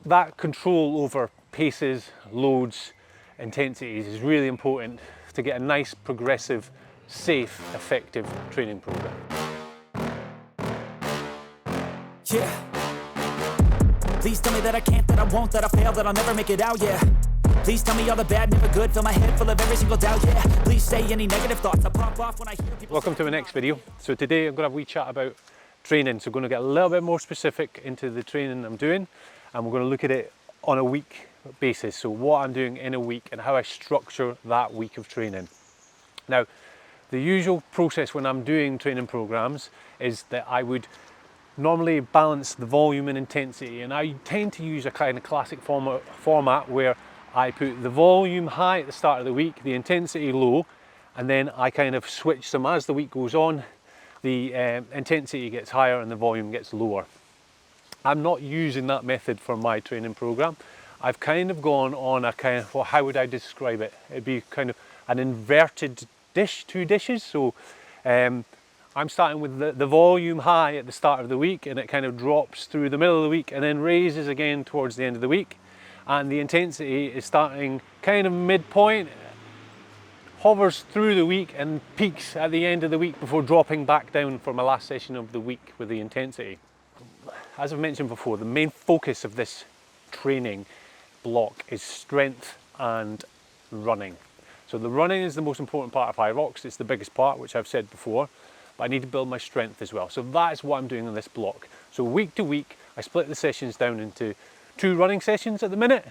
that control over paces, loads, intensities is really important to get a nice, progressive, safe, effective training program. Yeah. Please tell me that I can't, that I won't, that I fail, that I'll never make it out, yeah. Please tell me all the bad, never good, fill my head full of every single doubt, yeah. Please say any negative thoughts, I pop off when I hear people. Welcome to my next video. So today I'm going to have a wee chat about training. So we're going to get a little bit more specific into the training I'm doing, and we're going to look at it on a week basis. So what I'm doing in a week and how I structure that week of training. Now, the usual process when I'm doing training programs is that I would normally balance the volume and intensity, and I tend to use a kind of classic format where I put the volume high at the start of the week, the intensity low, and then I kind of switch them as the week goes on. The intensity gets higher and the volume gets lower. I'm not using that method for my training program. I've kind of gone on a kind of, well, how would I describe it? It'd be kind of an inverted dish, two dishes. So I'm starting with the volume high at the start of the week, and it kind of drops through the middle of the week and then raises again towards the end of the week. And the intensity is starting kind of midpoint, hovers through the week and peaks at the end of the week before dropping back down for my last session of the week with the intensity. As I've mentioned before, the main focus of this training block is strength and running. So the running is the most important part of HYROX. It's the biggest part, which I've said before, but I need to build my strength as well. So that's what I'm doing in this block. So week to week, I split the sessions down into 2 running sessions at the minute.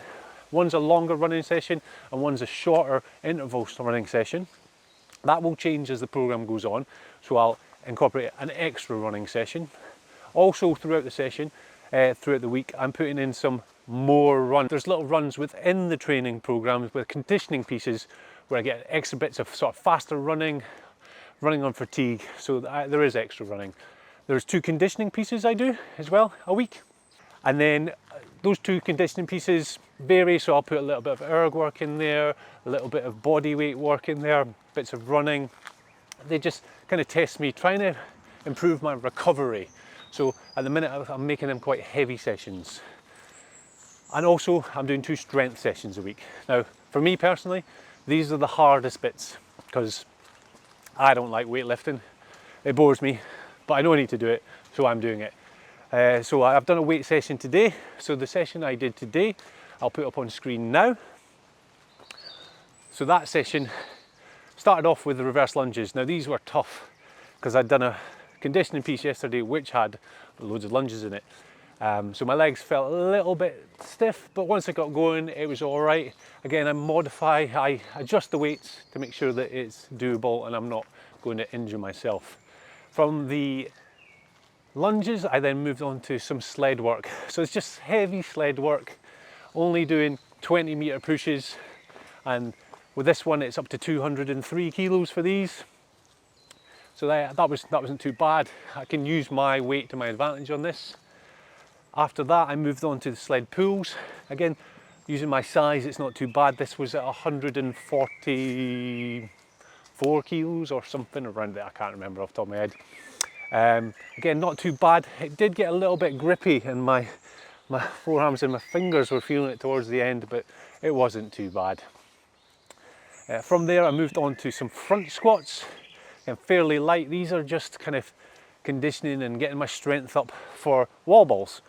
One's a longer running session and one's a shorter interval running session. That will change as the program goes on. So I'll incorporate an extra running session. Also throughout the session, throughout the week, I'm putting in some more runs. There's little runs within the training programs with conditioning pieces where I get extra bits of sort of faster running on fatigue. So there is extra running. There's 2 conditioning pieces I do as well a week. And then those 2 conditioning pieces vary, so I'll put a little bit of erg work in there, a little bit of body weight work in there, bits of running. They just kind of test me, trying to improve my recovery. So at the minute I'm making them quite heavy sessions. And also I'm doing 2 strength sessions a week. Now for me personally, these are the hardest bits because I don't like weightlifting. It bores me, but I know I need to do it, so I'm doing it. So I've done a weight session today. So the session I did today, I'll put up on screen now. So that session started off with the reverse lunges. Now these were tough because I'd done a conditioning piece yesterday which had loads of lunges in it. So my legs felt a little bit stiff, but once I got going, it was all right. Again, I adjust the weights to make sure that it's doable and I'm not going to injure myself. From the lunges, I then moved on to some sled work. So it's just heavy sled work, only doing 20 meter pushes. And with this one, it's up to 203 kilos for these. So that wasn't too bad. I can use my weight to my advantage on this. After that, I moved on to the sled pulls. Again, using my size, it's not too bad. This was at 144 kilos or something around there. I can't remember off the top of my head. Again, not too bad. It did get a little bit grippy and my forearms and my fingers were feeling it towards the end, but it wasn't too bad. From there, I moved on to some front squats, and fairly light. These are just kind of conditioning and getting my strength up for wall balls.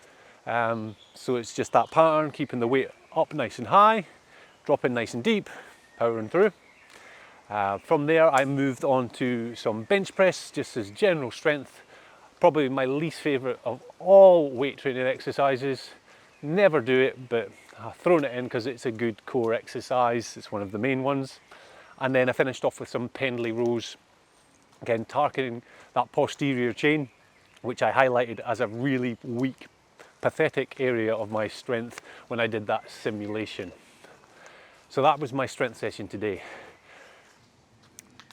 So it's just that pattern, keeping the weight up nice and high, dropping nice and deep, powering through. From there, I moved on to some bench press, just as general strength. Probably my least favorite of all weight training exercises. Never do it, but I've thrown it in because it's a good core exercise. It's one of the main ones. And then I finished off with some pendlay rows. Again, targeting that posterior chain, which I highlighted as a really weak, pathetic area of my strength when I did that simulation. So that was my strength session today.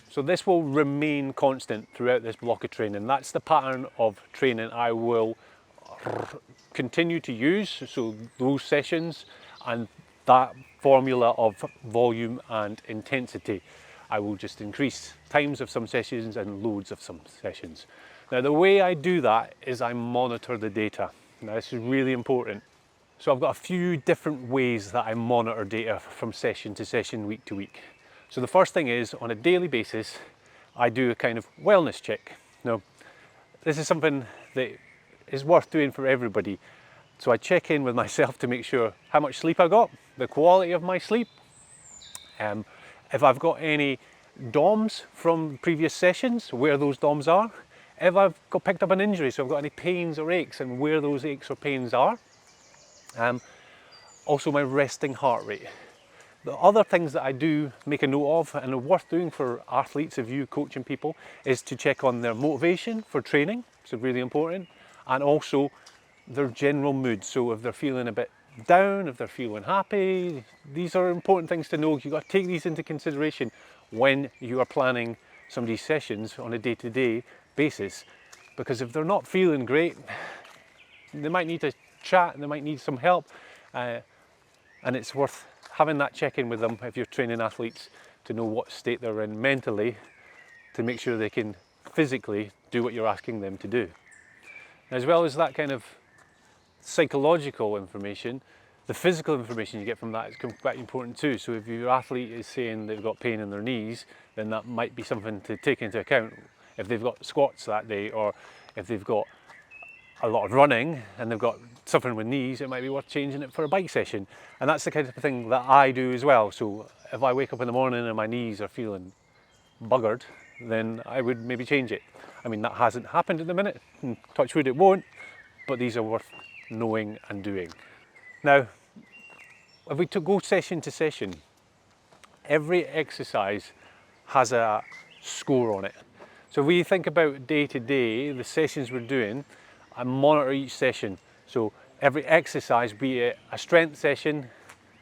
So this will remain constant throughout this block of training. That's the pattern of training I will continue to use. So those sessions and that formula of volume and intensity. I will just increase times of some sessions and loads of some sessions. Now the way I do that is I monitor the data. Now this is really important. So I've got a few different ways that I monitor data from session to session, week to week. So the first thing is, on a daily basis, I do a kind of wellness check. Now, this is something that is worth doing for everybody. So I check in with myself to make sure how much sleep I got, the quality of my sleep, if I've got any DOMs from previous sessions, where those DOMs are, if I've picked up an injury, so I've got any pains or aches and where those aches or pains are. Also my resting heart rate. The other things that I do make a note of and are worth doing for athletes, if you coaching people, is to check on their motivation for training, so really important, and also their general mood. So if they're feeling a bit down, if they're feeling happy, these are important things to know. You've got to take these into consideration when you are planning some of these sessions on a day-to-day basis, because if they're not feeling great, they might need to chat and they might need some help, and it's worth having that check-in with them if you're training athletes to know what state they're in mentally, to make sure they can physically do what you're asking them to do. As well as that kind of psychological information, the physical information you get from that is quite important too. So if your athlete is saying they've got pain in their knees, then that might be something to take into account. If they've got squats that day, or if they've got a lot of running and they've got suffering with knees, it might be worth changing it for a bike session. And that's the kind of thing that I do as well. So if I wake up in the morning and my knees are feeling buggered, then I would maybe change it. I mean, that hasn't happened at the minute, and touch wood it won't, but these are worth knowing and doing. Now, if we go session to session, every exercise has a score on it. So if we think about day to day, the sessions we're doing, I monitor each session. So every exercise, be it a strength session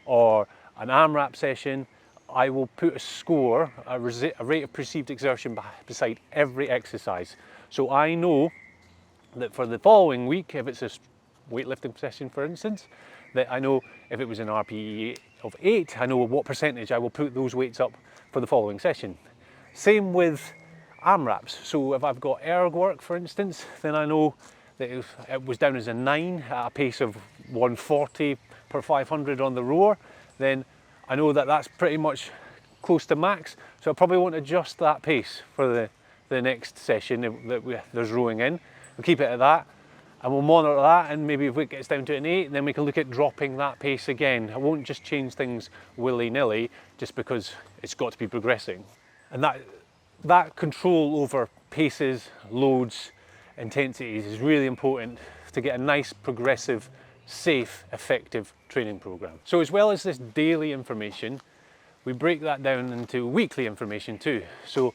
or an AMRAP session, I will put a score, a rate of perceived exertion beside every exercise. So I know that for the following week, if it's a weightlifting session for instance, that I know if it was an RPE of 8, I know what percentage I will put those weights up for the following session. Same with AMRAPs. So if I've got erg work for instance, then I know that if it was down as a 9 at a pace of 140 per 500 on the rower, then I know that that's pretty much close to max, so I probably won't adjust that pace for the next session that there's rowing in. We'll keep it at that, and we'll monitor that, and maybe if it gets down to an 8, then we can look at dropping that pace again. I won't just change things willy-nilly just because it's got to be progressing. And that control over paces, loads, intensities is really important to get a nice, progressive, safe, effective training program. So as well as this daily information, we break that down into weekly information too. So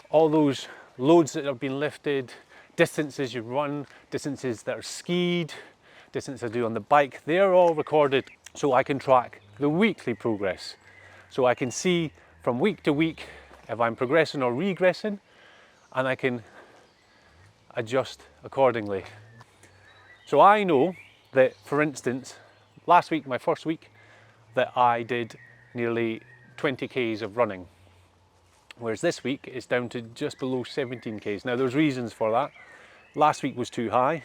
all those loads that have been lifted, distances you run, distances that are skied, distances I do on the bike, they're all recorded so I can track the weekly progress. So I can see from week to week if I'm progressing or regressing, and I can adjust accordingly. So I know that, for instance, last week, my first week, that I did nearly 20 Ks of running, whereas this week it's down to just below 17 Ks. Now there's reasons for that. Last week was too high,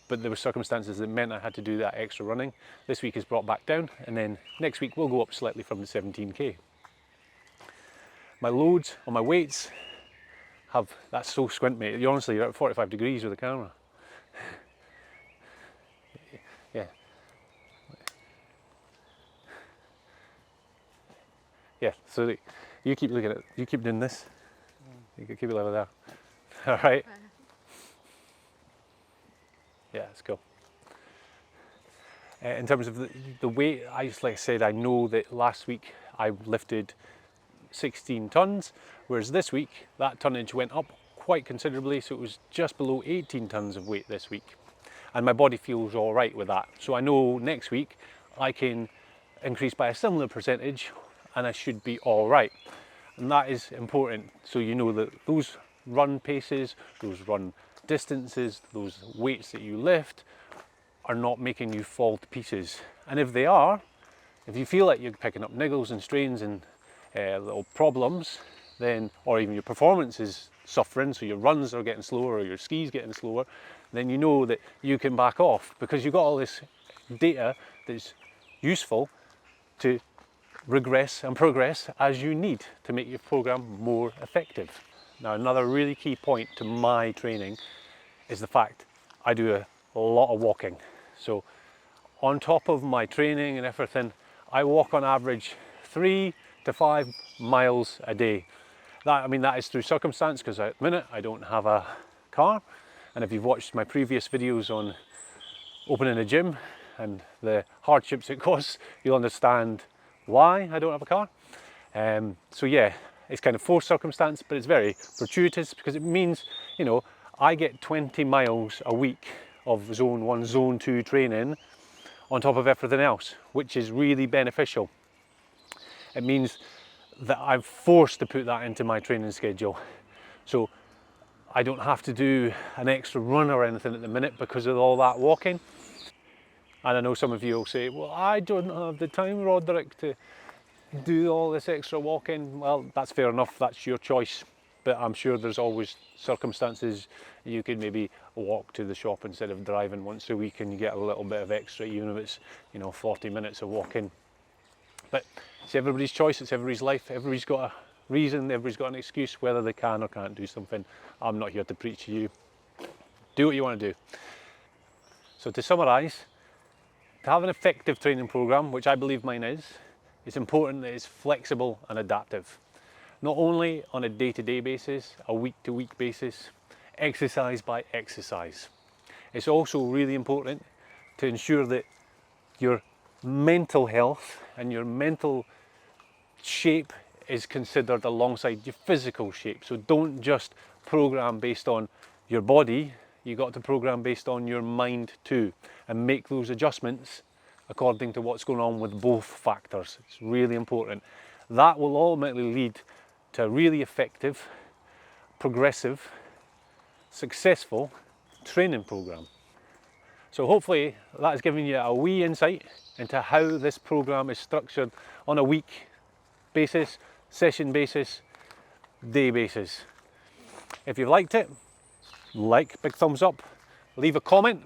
but there were circumstances that meant I had to do that extra running. This week is brought back down, and then next week we'll go up slightly from the 17K. My loads on my weights have, that's so squint mate, honestly you're at 45 degrees with the camera. Yeah. Yeah, so you keep looking at, you keep doing this. You can keep it over there. All right. Yeah, let's go. In terms of the weight, like I said, I know that last week I lifted 16 tons, whereas this week that tonnage went up quite considerably, so it was just below 18 tons of weight this week. And my body feels all right with that. So I know next week I can increase by a similar percentage and I should be all right. And that is important, so you know that those run paces, those run distances, those weights that you lift are not making you fall to pieces. And if they are, if you feel like you're picking up niggles and strains and little problems, then, or even your performance is suffering, so your runs are getting slower or your skis getting slower, then you know that you can back off, because you've got all this data that's useful to regress and progress as you need to make your program more effective. Now, another really key point to my training is the fact I do a lot of walking. So on top of my training and everything, I walk on average 3 to 5 miles a day. That is through circumstance, because at the minute I don't have a car. And if you've watched my previous videos on opening a gym and the hardships it costs, you'll understand why I don't have a car. So yeah, it's kind of forced circumstance, but it's very fortuitous, because it means, you know, I get 20 miles a week of zone 1, zone 2 training on top of everything else, which is really beneficial. It means that I'm forced to put that into my training schedule. So I don't have to do an extra run or anything at the minute because of all that walking. And I know some of you will say, well, I don't have the time, Roderick, to do all this extra walking. Well, that's fair enough, that's your choice. But I'm sure there's always circumstances you could maybe walk to the shop instead of driving once a week, and you get a little bit of extra, even if it's, you know, 40 minutes of walking. But it's everybody's choice, it's everybody's life, everybody's got a reason, everybody's got an excuse whether they can or can't do something. I'm not here to preach to you. Do what you want to do. So to summarise, to have an effective training programme, which I believe mine is, it's important that it's flexible and adaptive. Not only on a day-to-day basis, a week-to-week basis, exercise by exercise. It's also really important to ensure that your mental health and your mental shape is considered alongside your physical shape. So don't just program based on your body, you got to program based on your mind too, and make those adjustments according to what's going on with both factors. It's really important. That will ultimately lead to a really effective, progressive, successful training program. So hopefully that has given you a wee insight into how this program is structured on a week basis, session basis, day basis. If you've liked it, big thumbs up, leave a comment,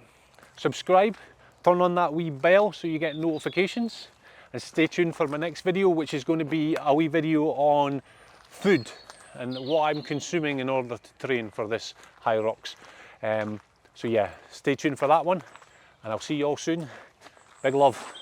subscribe, turn on that wee bell so you get notifications, and stay tuned for my next video, which is going to be a wee video on food and what I'm consuming in order to train for this HYROX. So yeah, stay tuned for that one, and I'll see you all soon. Big love.